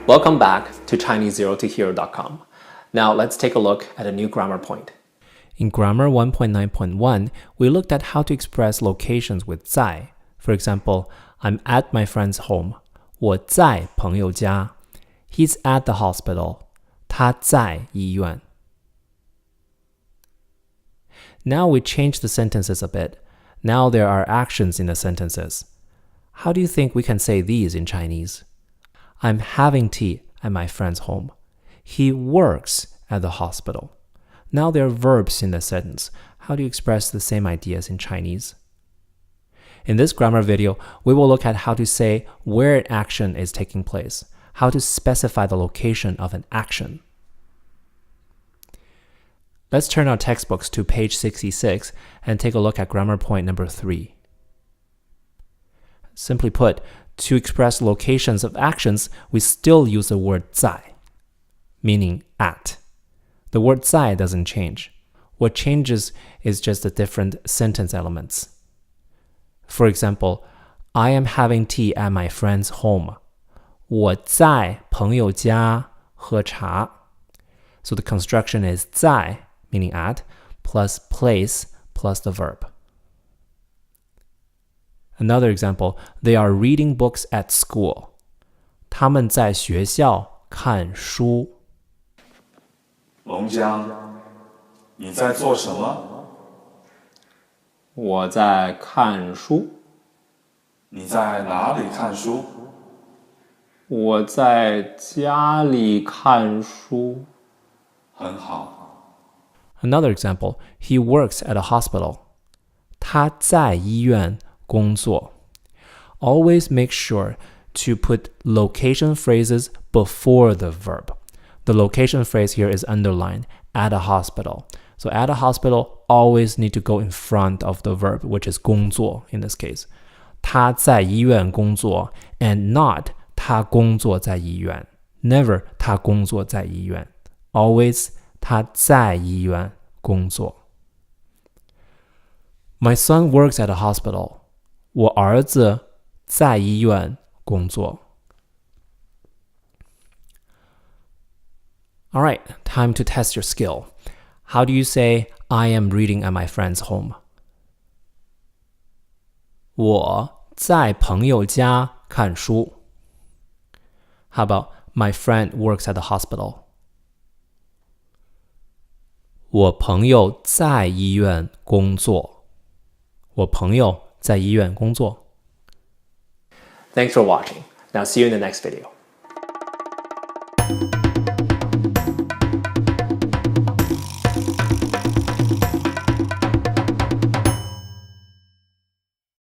Welcome back to Chinese0tohero.com. Now let's take a look at a new grammar point. In Grammar 1.9.1, we looked at how to express locations with 在. For example, I'm at my friend's home. 我在朋友家. He's at the hospital. 他在医院. Now we change the sentences a bit. Now there are actions in the sentences. How do you think we can say these in Chinese? I'm having tea at my friend's home. He works at the hospital. Now there are verbs in the sentence. How do you express the same ideas in Chinese? In this grammar video, we will look at how to say where an action is taking place, how to specify the location of an action. Let's turn our textbooks to page 66 and take a look at grammar point number 3. Simply put, to express locations of actions, we still use the word 在, meaning at. The word 在 doesn't change. What changes is just the different sentence elements. For example, I am having tea at my friend's home. 我在朋友家喝茶. So the construction is 在, meaning at, plus place, plus the verb. Another example, they are reading books at school. 他们在学校看书. 龙江，你在做什么？我在看书。你在哪里看书？我在家里看书。很好。 Another example, he works at a hospital. 他在医院工作. Always make sure to put location phrases before the verb. The location phrase here is underlined, at a hospital. So at a hospital, always need to go in front of the verb, which is 工作 in this case. 他在医院工作 and not 他工作在医院. Never 他工作在医院. Always 他在医院工作. My son works at a hospital. 我儿子在医院工作. All right, time to test your skill. How do you say, I am reading at my friend's home? 我在朋友家看书. How about, my friend works at the hospital? 我朋友在医院工作. 我朋友在医院工作. Thanks for watching. Now see you in the next video.